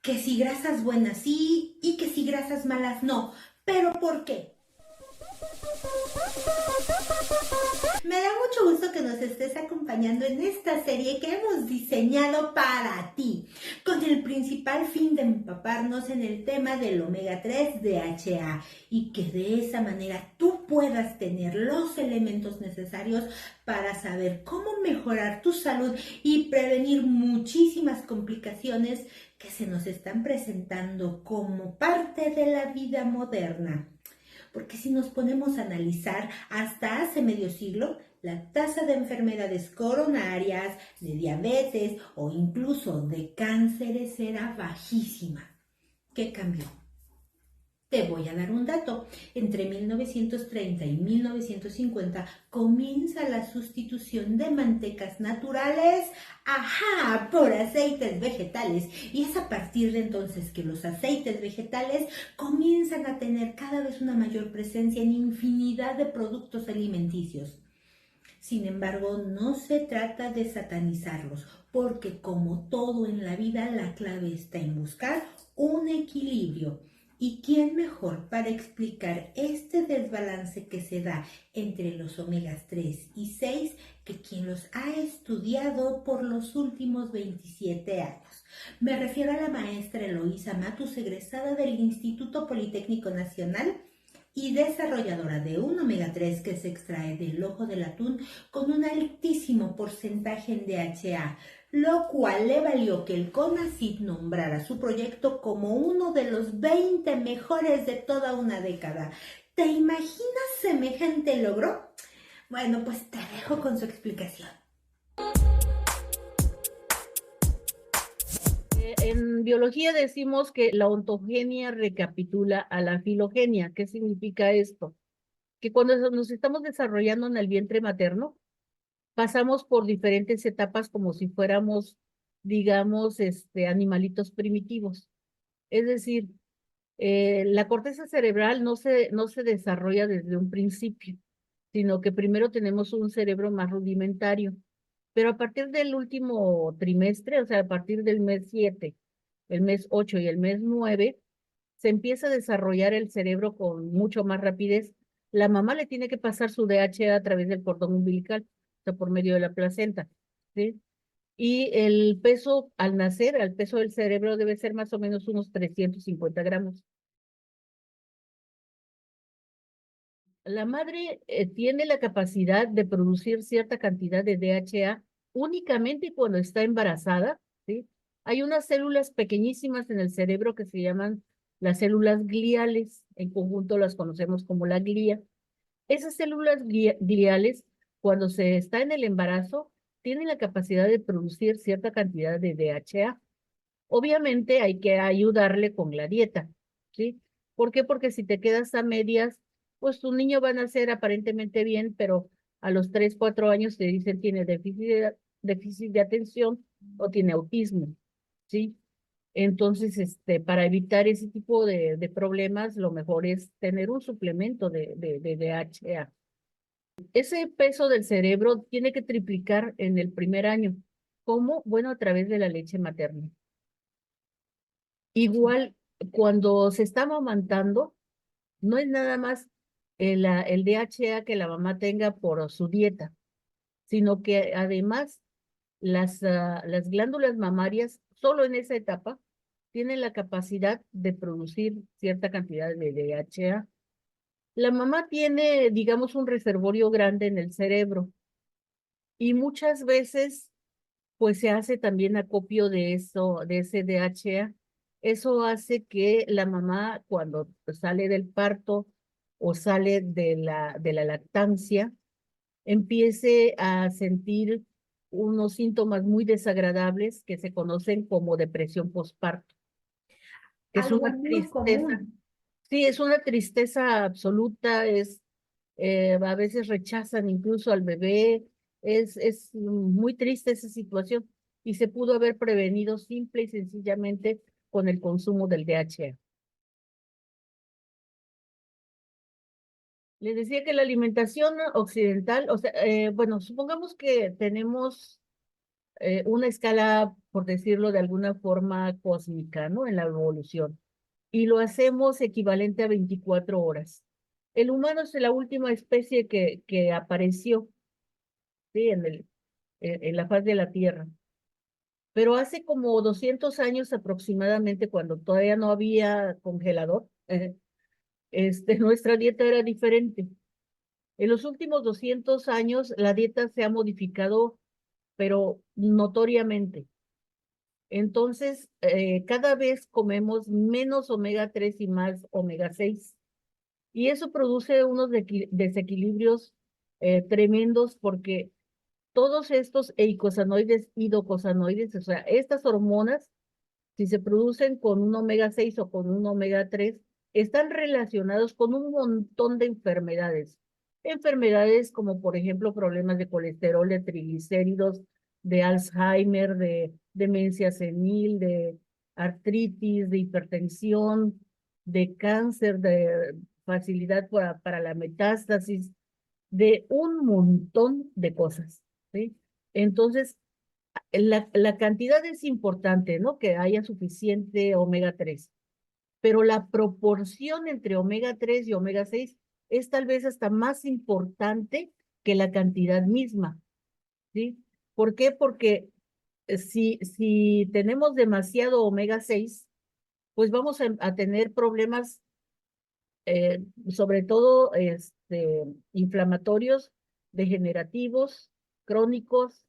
que si grasas buenas sí y que si grasas malas no. ¿Pero por qué? Me da mucho gusto que nos estés acompañando en esta serie que hemos diseñado para ti, con el principal fin de empaparnos en el tema del omega 3 DHA y que de esa manera tú puedas tener los elementos necesarios para saber cómo mejorar tu salud y prevenir muchísimas complicaciones que se nos están presentando como parte de la vida moderna. Porque si nos ponemos a analizar, hasta hace medio siglo, la tasa de enfermedades coronarias, de diabetes o incluso de cánceres era bajísima. ¿Qué cambió? Te voy a dar un dato. Entre 1930 y 1950 comienza la sustitución de mantecas naturales, ajá, por aceites vegetales. Y es a partir de entonces que los aceites vegetales comienzan a tener cada vez una mayor presencia en infinidad de productos alimenticios. Sin embargo, no se trata de satanizarlos, porque como todo en la vida, la clave está en buscar un equilibrio. ¿Y quién mejor para explicar este desbalance que se da entre los omegas 3 y 6 que quien los ha estudiado por los últimos 27 años? Me refiero a la maestra Eloísa Matus, egresada del Instituto Politécnico Nacional y desarrolladora de un omega 3 que se extrae del ojo del atún con un altísimo porcentaje en DHA, lo cual le valió que el CONACYT nombrara su proyecto como uno de los 20 mejores de toda una década. ¿Te imaginas semejante logro? Bueno, pues te dejo con su explicación. En biología decimos que la ontogenia recapitula a la filogenia. ¿Qué significa esto? Que cuando nos estamos desarrollando en el vientre materno, pasamos por diferentes etapas como si fuéramos, digamos, animalitos primitivos. Es decir, la corteza cerebral no se desarrolla desde un principio, sino que primero tenemos un cerebro más rudimentario. Pero a partir del último trimestre, o sea, a partir del mes 7, el mes 8 y el mes 9, se empieza a desarrollar el cerebro con mucho más rapidez. La mamá le tiene que pasar su DHA a través del cordón umbilical, o sea, por medio de la placenta, ¿sí? Y el peso al nacer, el peso del cerebro debe ser más o menos unos 350 gramos. La madre tiene la capacidad de producir cierta cantidad de DHA únicamente cuando está embarazada, ¿sí? Hay unas células pequeñísimas en el cerebro que se llaman las células gliales, en conjunto las conocemos como la glía. Esas células gliales, cuando se está en el embarazo, tienen la capacidad de producir cierta cantidad de DHA. Obviamente hay que ayudarle con la dieta, ¿sí? ¿Por qué? Porque si te quedas a medias, pues tu niño va a nacer aparentemente bien, pero a los 3, 4 años te dicen tiene déficit de atención o tiene autismo, ¿sí? Entonces, para evitar ese tipo de problemas, lo mejor es tener un suplemento de DHA. Ese peso del cerebro tiene que triplicar en el primer año. ¿Cómo? Bueno, a través de la leche materna. Igual, cuando se está amamantando, no es nada más el DHA que la mamá tenga por su dieta, sino que además las glándulas mamarias, solo en esa etapa, tienen la capacidad de producir cierta cantidad de DHA. La mamá tiene, digamos, un reservorio grande en el cerebro y muchas veces pues se hace también acopio de eso, de ese DHA. Eso hace que la mamá, cuando sale del parto o sale de la lactancia, empiece a sentir unos síntomas muy desagradables que se conocen como depresión postparto, que es Algo una muy tristeza. común. Sí, es una tristeza absoluta, a veces rechazan incluso al bebé, es muy triste esa situación y se pudo haber prevenido simple y sencillamente con el consumo del DHA. Les decía que la alimentación occidental, o sea, bueno, supongamos que tenemos una escala, por decirlo de alguna forma, cósmica, ¿no? En la evolución. Y lo hacemos equivalente a 24 horas. El humano es la última especie que apareció, ¿sí? En la faz de la Tierra. Pero hace como 200 años aproximadamente, cuando todavía no había congelador, nuestra dieta era diferente. En los últimos 200 años, la dieta se ha modificado, pero notoriamente. Entonces, cada vez comemos menos omega 3 y más omega 6. Y eso produce unos desequilibrios tremendos porque todos estos eicosanoides y docosanoides, o sea, estas hormonas, si se producen con un omega 6 o con un omega 3, están relacionados con un montón de enfermedades. Enfermedades como, por ejemplo, problemas de colesterol, de triglicéridos, de Alzheimer, de demencia senil, de artritis, de hipertensión, de cáncer, de facilidad para la metástasis, de un montón de cosas, ¿sí? Entonces, la cantidad es importante, ¿no? Que haya suficiente omega 3, pero la proporción entre omega 3 y omega 6 es tal vez hasta más importante que la cantidad misma, ¿sí? ¿Por qué? Porque si tenemos demasiado omega 6, pues vamos a tener problemas, sobre todo inflamatorios, degenerativos, crónicos,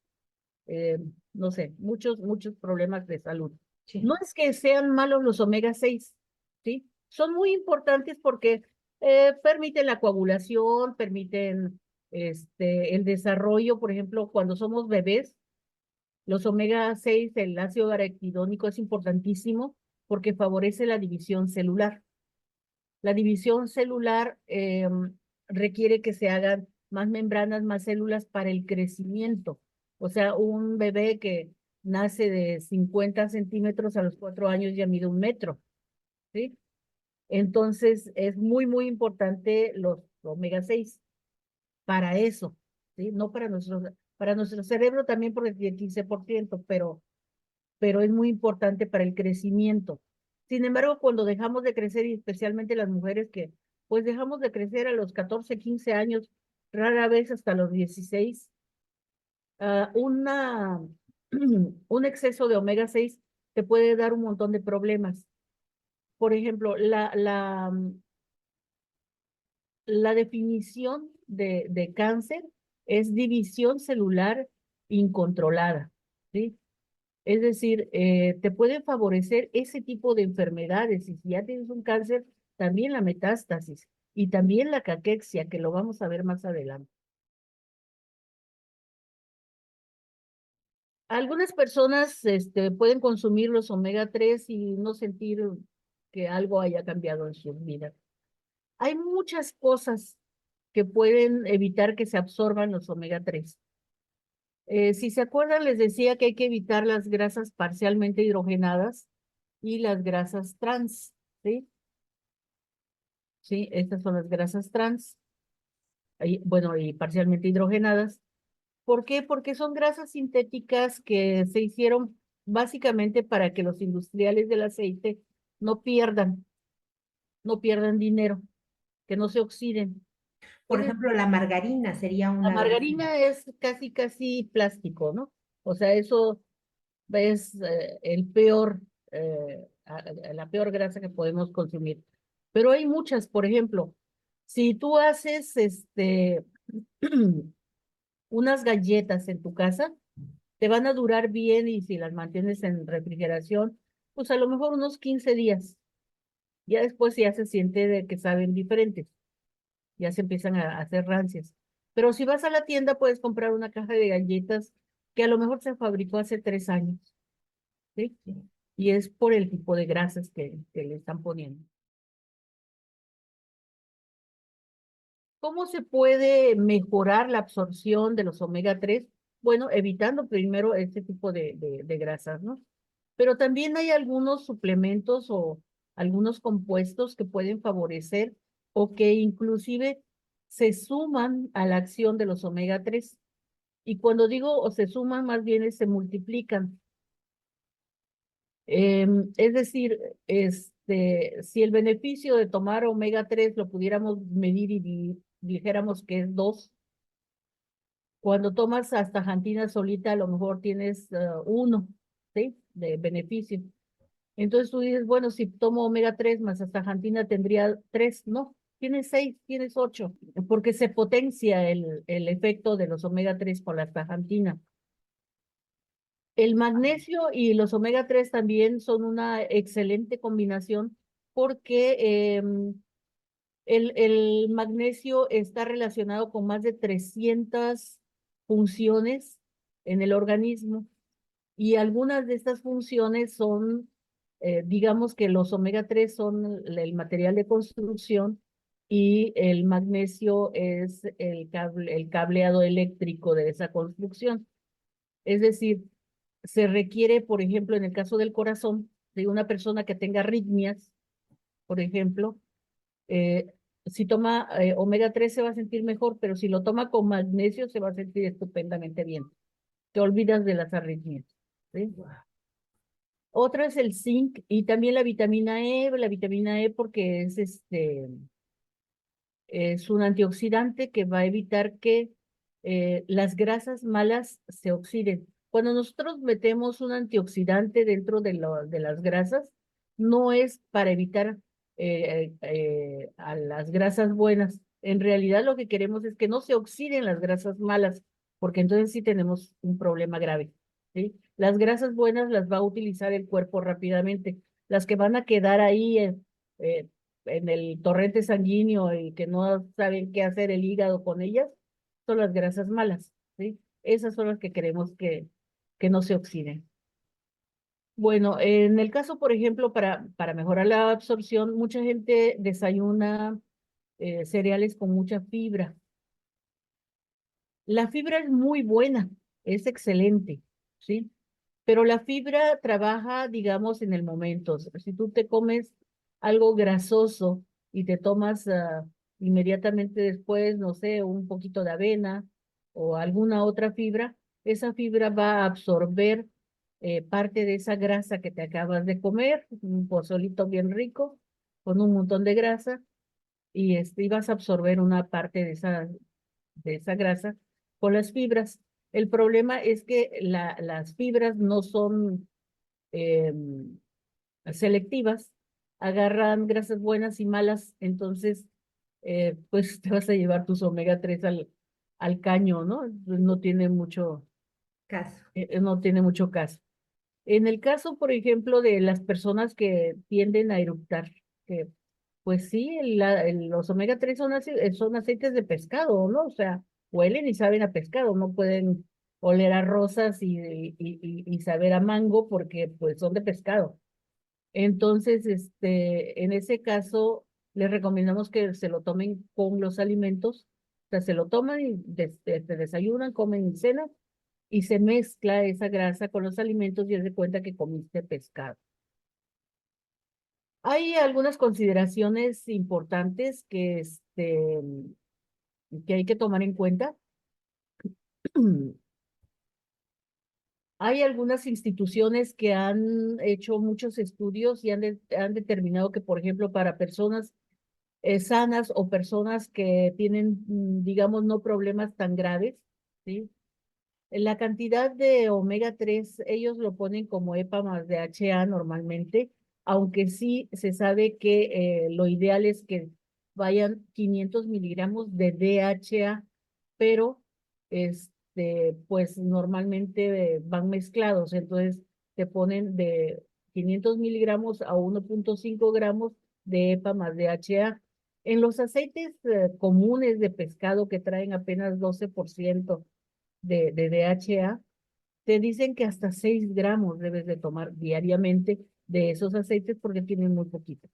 eh, no sé, muchos problemas de salud. No Sí. es que sean malos los omega 6, ¿sí? Son muy importantes porque permiten la coagulación, permiten el desarrollo, por ejemplo, cuando somos bebés, los omega 6, el ácido araquidónico es importantísimo porque favorece la división celular. La división celular requiere que se hagan más membranas, más células para el crecimiento. O sea, un bebé que nace de 50 centímetros a los 4 años ya mide 1 metro, ¿sí? Entonces, es muy importante los omega 6 para eso, ¿sí? No para nuestro cerebro también por el 15%, pero es muy importante para el crecimiento. Sin embargo, cuando dejamos de crecer, y especialmente las mujeres que pues dejamos de crecer a los 14, 15 años, rara vez hasta los 16, ah, un exceso de omega 6 te puede dar un montón de problemas. Por ejemplo, la definición de cáncer es división celular incontrolada, ¿sí? Es decir, te pueden favorecer ese tipo de enfermedades. Y si ya tienes un cáncer, también la metástasis y también la caquexia, que lo vamos a ver más adelante. Algunas personas pueden consumir los omega 3 y no sentir que algo haya cambiado en su vida. Hay muchas cosas que pueden evitar que se absorban los omega 3. Si se acuerdan, les decía que hay que evitar las grasas parcialmente hidrogenadas y las grasas trans, ¿sí? Sí, estas son las grasas trans, bueno, y parcialmente hidrogenadas. ¿Por qué? Porque son grasas sintéticas que se hicieron básicamente para que los industriales del aceite no pierdan, no pierdan dinero, que no se oxiden. Por Es decir, ejemplo, la margarina sería la una de esas. margarina es casi plástico, ¿no? O sea, eso es la peor grasa que podemos consumir. Pero hay muchas, por ejemplo, si tú haces unas galletas en tu casa, te van a durar bien y si las mantienes en refrigeración, pues a lo mejor unos 15 días. Ya después ya se siente de que saben diferentes, ya se empiezan a hacer rancias. Pero si vas a la tienda, puedes comprar una caja de galletas que a lo mejor se fabricó hace 3 años, ¿sí? Y es por el tipo de grasas que le están poniendo. ¿Cómo se puede mejorar la absorción de los omega 3? Bueno, evitando primero este tipo de grasas, ¿no? Pero también hay algunos suplementos o algunos compuestos que pueden favorecer o que inclusive se suman a la acción de los omega 3. Y cuando digo o se suman, más bien se multiplican. Es decir, si el beneficio de tomar omega 3 lo pudiéramos medir y dijéramos que es 2, cuando tomas astaxantina solita, a lo mejor tienes 1, ¿sí? De beneficio. Entonces tú dices, bueno, si tomo omega 3 más astaxantina tendría 3, no, tienes 6, tienes 8, porque se potencia el efecto de los omega 3 con la astaxantina. El magnesio y los omega 3 también son una excelente combinación porque el magnesio está relacionado con más de 300 funciones en el organismo y algunas de estas funciones son, digamos que los omega 3 son el material de construcción y el magnesio es el cableado eléctrico de esa construcción. Es decir, se requiere, por ejemplo, en el caso del corazón, de una persona que tenga arritmias, por ejemplo, eh, si toma omega 3 se va a sentir mejor, pero si lo toma con magnesio se va a sentir estupendamente bien. Te olvidas de las arritmias. ¿Sí? Otra es el zinc y también la vitamina E porque es un antioxidante que va a evitar que las grasas malas se oxiden. Cuando nosotros metemos un antioxidante dentro de las grasas, no es para evitar a las grasas buenas. En realidad lo que queremos es que no se oxiden las grasas malas, porque entonces sí tenemos un problema grave. ¿Sí? Las grasas buenas las va a utilizar el cuerpo rápidamente. Las que van a quedar ahí eh, en el torrente sanguíneo y que no saben qué hacer el hígado con ellas, son las grasas malas, ¿sí? Esas son las que queremos que no se oxiden. Bueno, en el caso, por ejemplo, para mejorar la absorción, mucha gente desayuna cereales con mucha fibra. La fibra es muy buena, es excelente, ¿sí? Pero la fibra trabaja, digamos, en el momento. Si tú te comes algo grasoso y te tomas inmediatamente después, no sé, un poquito de avena o alguna otra fibra, esa fibra va a absorber parte de esa grasa que te acabas de comer, un pozolito bien rico con un montón de grasa, y vas a absorber una parte de esa grasa con las fibras. El problema es que las fibras no son eh, selectivas, agarran grasas buenas y malas, entonces pues te vas a llevar tus omega 3 al caño, ¿no? No tiene Caso. no tiene mucho caso. En el caso, por ejemplo, de las personas que tienden a eructar, que pues sí, los omega 3 son aceites de pescado, ¿no? O sea, huelen y saben a pescado, no pueden oler a rosas y saber a mango porque pues son de pescado. Entonces, en ese caso, les recomendamos que se lo tomen con los alimentos, o sea, se lo toman y desayunan, comen y cenan, y se mezcla esa grasa con los alimentos y haz de cuenta que comiste pescado. Hay algunas consideraciones importantes que hay que tomar en cuenta. Hay algunas instituciones que han hecho muchos estudios y han determinado que, por ejemplo, para personas sanas o personas que tienen, digamos, no problemas tan graves, ¿sí? La cantidad de omega 3 ellos lo ponen como EPA más DHA normalmente, aunque sí se sabe que lo ideal es que vayan 500 miligramos de DHA, pero pues normalmente van mezclados, entonces te ponen de 500 miligramos a 1.5 gramos de EPA más DHA. En los aceites comunes de pescado que traen apenas 12% de DHA, te dicen que hasta 6 gramos debes de tomar diariamente de esos aceites porque tienen muy poquito.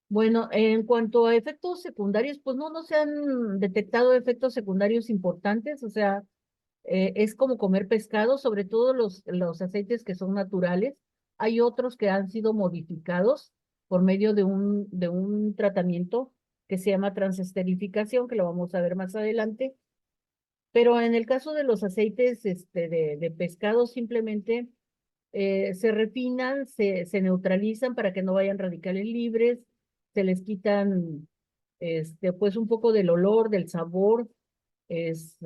Bueno, en cuanto a efectos secundarios, pues no se han detectado efectos secundarios importantes, o sea, es como comer pescado, sobre todo los aceites que son naturales. Hay otros que han sido modificados por medio de un tratamiento que se llama transesterificación, que lo vamos a ver más adelante, Pero en el caso de los aceites de pescado, simplemente se refinan, se neutralizan para que no vayan radicales libres, se les quitan pues un poco del olor, del sabor, es,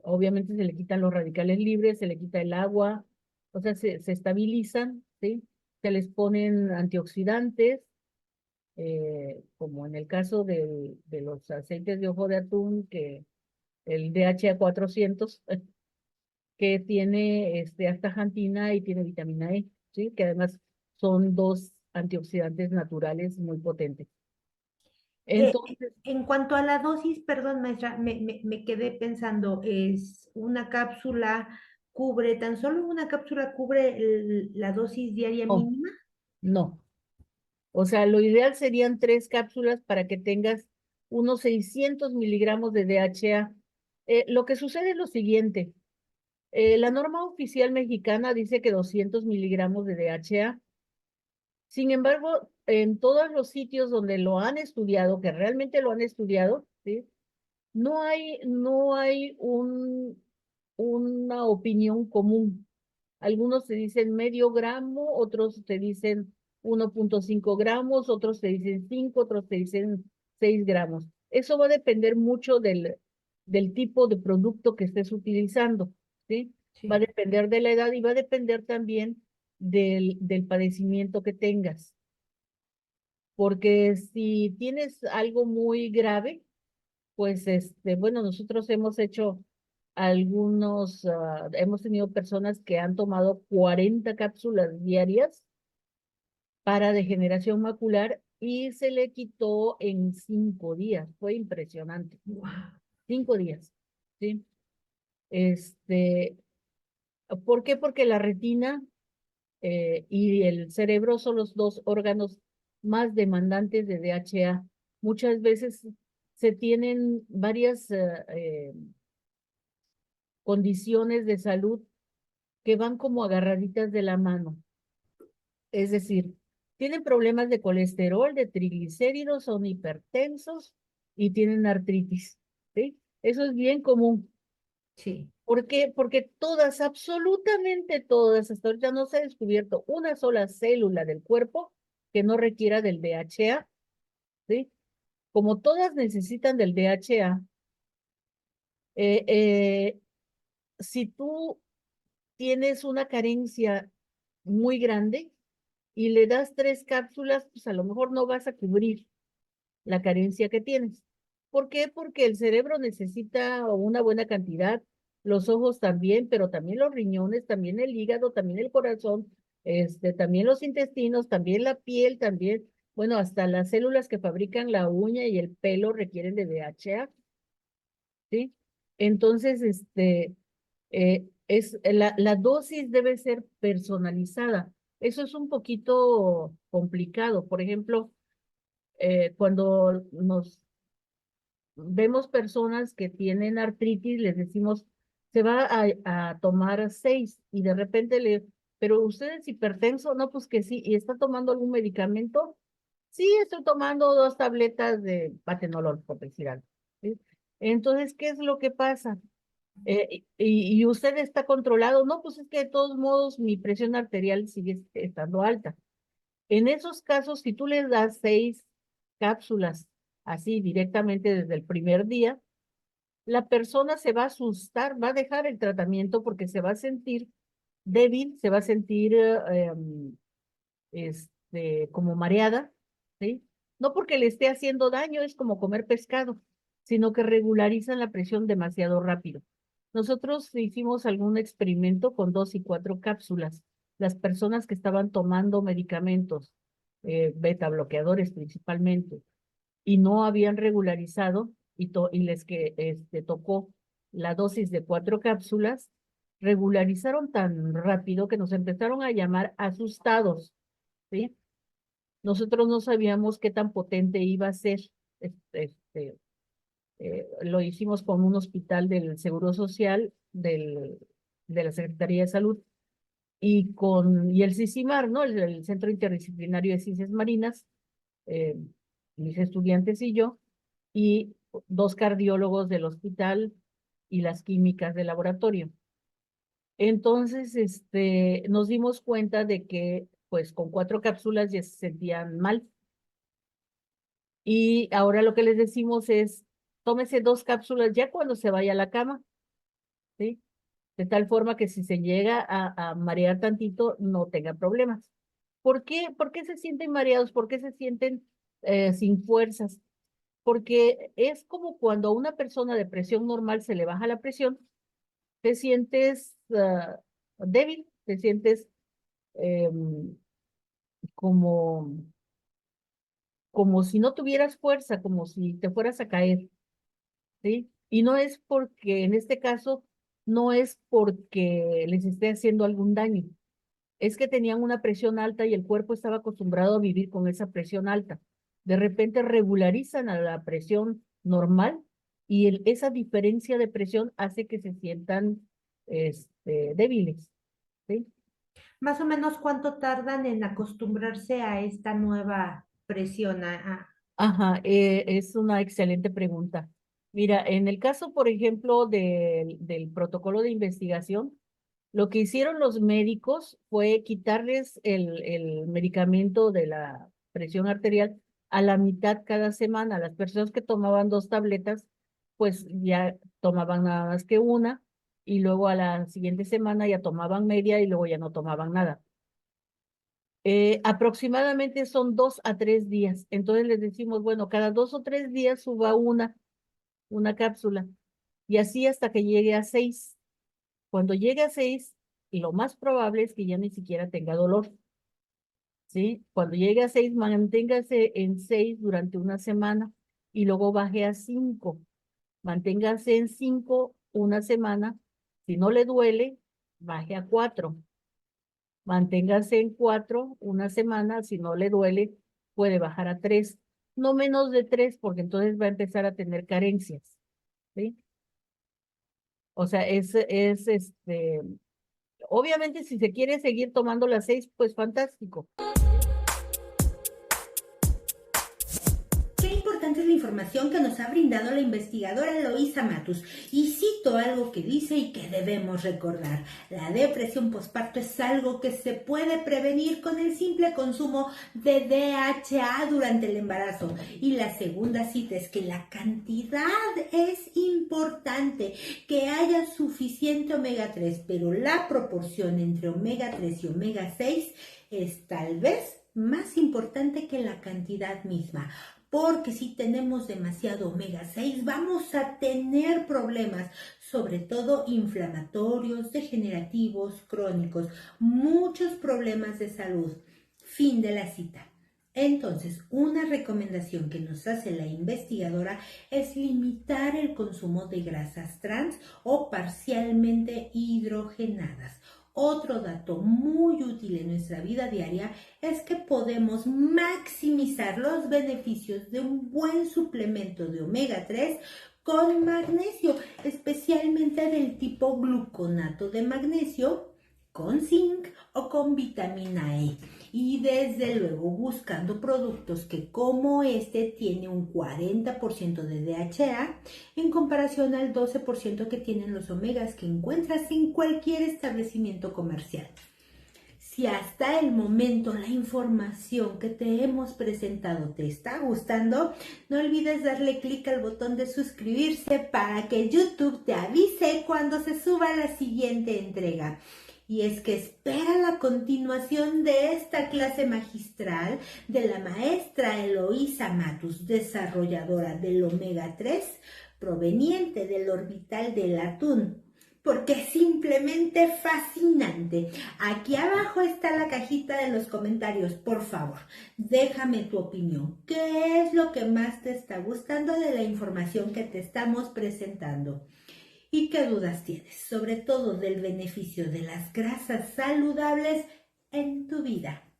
obviamente se le quitan los radicales libres, se le quita el agua, o sea, se estabilizan, ¿sí? Se les ponen antioxidantes, como en el caso de los aceites de ojo de atún, que el DHA 400, que tiene astaxantina y tiene vitamina E, ¿sí? Que además son dos antioxidantes naturales muy potentes. Eh, Entonces, en cuanto a la dosis, perdón, maestra, me quedé pensando, es una cápsula cubre, tan solo una cápsula cubre la dosis diaria no, mínima. no. O sea, lo ideal serían 3 cápsulas para que tengas unos 600 miligramos de DHA. Lo que sucede es lo siguiente. La norma oficial mexicana dice que 200 miligramos de DHA. Sin embargo, en todos los sitios donde lo han estudiado, que realmente lo han estudiado, ¿sí? No hay una opinión común. Algunos te dicen medio gramo, otros te dicen 1,5 gramos, otros te dicen 5, otros te dicen 6 gramos. Eso va a depender mucho del tipo de producto que estés utilizando, ¿sí? Va a Sí, depender de la edad y va a depender también del padecimiento que tengas. Porque si tienes algo muy grave, pues bueno, nosotros hemos hecho hemos tenido personas que han tomado 40 cápsulas diarias para degeneración macular y se le quitó en 5 días. Fue impresionante. wow. 5 días, ¿sí? Este, ¿Por qué? Porque la retina y el cerebro son los dos órganos más demandantes de DHA. Muchas veces se tienen varias condiciones de salud que van como agarraditas de la mano. Es decir, tienen problemas de colesterol, de triglicéridos, son hipertensos y tienen artritis, ¿sí? Eso es bien común. Sí, ¿Por qué? Porque todas, absolutamente todas, hasta ahorita no se ha descubierto una sola célula del cuerpo que no requiera del DHA, ¿sí? Como todas necesitan del DHA, eh, eh, si tú tienes una carencia muy grande y le das 3 cápsulas, pues a lo mejor no vas a cubrir la carencia que tienes. ¿Por qué? Porque el cerebro necesita una buena cantidad, los ojos también, pero también los riñones, también el hígado, también el corazón, también los intestinos, también la piel, también, bueno, hasta las células que fabrican la uña y el pelo requieren de DHA, ¿sí? Entonces, la dosis debe ser personalizada. Eso es un poquito complicado. Por ejemplo, cuando nos vemos personas que tienen artritis, les decimos, se va a tomar 6 y de repente pero usted es hipertenso, no, pues que sí, y está tomando algún medicamento. Sí, estoy tomando 2 tabletas de patenolol, por decir algo, ¿sí? Entonces, ¿qué es lo que pasa? Y usted está controlado, no, pues es que de todos modos mi presión arterial sigue estando alta. En esos casos, si tú les das 6 cápsulas así directamente desde el primer día, la persona se va a asustar, va a dejar el tratamiento porque se va a sentir débil, se va a sentir como mareada, ¿sí? No porque le esté haciendo daño, es como comer pescado, sino que regularizan la presión demasiado rápido. Nosotros hicimos algún experimento con 2 y 4 cápsulas. Las personas que estaban tomando medicamentos, beta bloqueadores principalmente, y no habían regularizado y les que tocó la dosis de 4 cápsulas, regularizaron tan rápido que nos empezaron a llamar asustados, ¿sí? Nosotros no sabíamos qué tan potente iba a ser. Lo hicimos con un hospital del Seguro Social de la Secretaría de Salud y el CICIMAR, ¿no? El Centro Interdisciplinario de Ciencias Marinas, mis estudiantes y yo, y 2 cardiólogos del hospital y las químicas del laboratorio. Entonces, nos dimos cuenta de que, pues, con 4 cápsulas ya se sentían mal. Y ahora lo que les decimos es, tómese 2 cápsulas ya cuando se vaya a la cama, ¿sí? De tal forma que si se llega a marear tantito, no tenga problemas. ¿Por qué se sienten mareados? ¿Por qué se sienten sin fuerzas? Porque es como cuando a una persona de presión normal se le baja la presión, te sientes débil, te sientes em, como, como si no tuvieras fuerza, como si te fueras a caer, ¿sí? Y no es porque, en este caso, no es porque les esté haciendo algún daño, es que tenían una presión alta y el cuerpo estaba acostumbrado a vivir con esa presión alta. De repente regularizan a la presión normal y esa diferencia de presión hace que se sientan débiles, ¿sí? Más o menos cuánto tardan en acostumbrarse a esta nueva presión. Ajá, es una excelente pregunta. Mira, en el caso, por ejemplo, del protocolo de investigación, lo que hicieron los médicos fue quitarles el medicamento de la presión arterial a la mitad cada semana. Las personas que tomaban 2 tabletas, pues ya tomaban nada más que una, y luego a la siguiente semana ya tomaban media y luego ya no tomaban nada. Aproximadamente son 2 a 3 días. Entonces les decimos, bueno, cada 2 o 3 días suba una cápsula, y así hasta que llegue a 6. Cuando llegue a 6, lo más probable es que ya ni siquiera tenga dolor, ¿sí? Cuando llegue a 6, manténgase en 6 durante una semana y luego baje a 5. Manténgase en 5 una semana. Si no le duele, baje a 4. Manténgase en 4 una semana. Si no le duele, puede bajar a 3. No menos de 3, porque entonces va a empezar a tener carencias, ¿sí? O sea, obviamente, si se quiere seguir tomando las 6, pues fantástico. Qué importante es la información que nos ha brindado la investigadora Eloísa Matus. Y cito algo que dice y que debemos recordar. La depresión posparto es algo que se puede prevenir con el simple consumo de DHA durante el embarazo. Y la segunda cita es que la cantidad es importante, que haya suficiente omega 3, pero la proporción entre omega 3 y omega 6 es tal vez más importante que la cantidad misma. Porque si tenemos demasiado omega 6 vamos a tener problemas, sobre todo inflamatorios, degenerativos, crónicos, muchos problemas de salud. Fin de la cita. Entonces, una recomendación que nos hace la investigadora es limitar el consumo de grasas trans o parcialmente hidrogenadas. Otro dato muy útil en nuestra vida diaria es que podemos maximizar los beneficios de un buen suplemento de omega 3 con magnesio, especialmente del tipo gluconato de magnesio, con zinc o con vitamina E. Y desde luego buscando productos que como este tiene un 40% de DHA en comparación al 12% que tienen los omegas que encuentras en cualquier establecimiento comercial. Si hasta el momento la información que te hemos presentado te está gustando, no olvides darle clic al botón de suscribirse para que YouTube te avise cuando se suba la siguiente entrega. Y es que espera la continuación de esta clase magistral de la maestra Eloísa Matus, desarrolladora del omega 3 proveniente del orbital del atún, porque es simplemente fascinante. Aquí abajo está la cajita de los comentarios. Por favor, déjame tu opinión. ¿Qué es lo que más te está gustando de la información que te estamos presentando? ¿Y qué dudas tienes, sobre todo del beneficio de las grasas saludables en tu vida?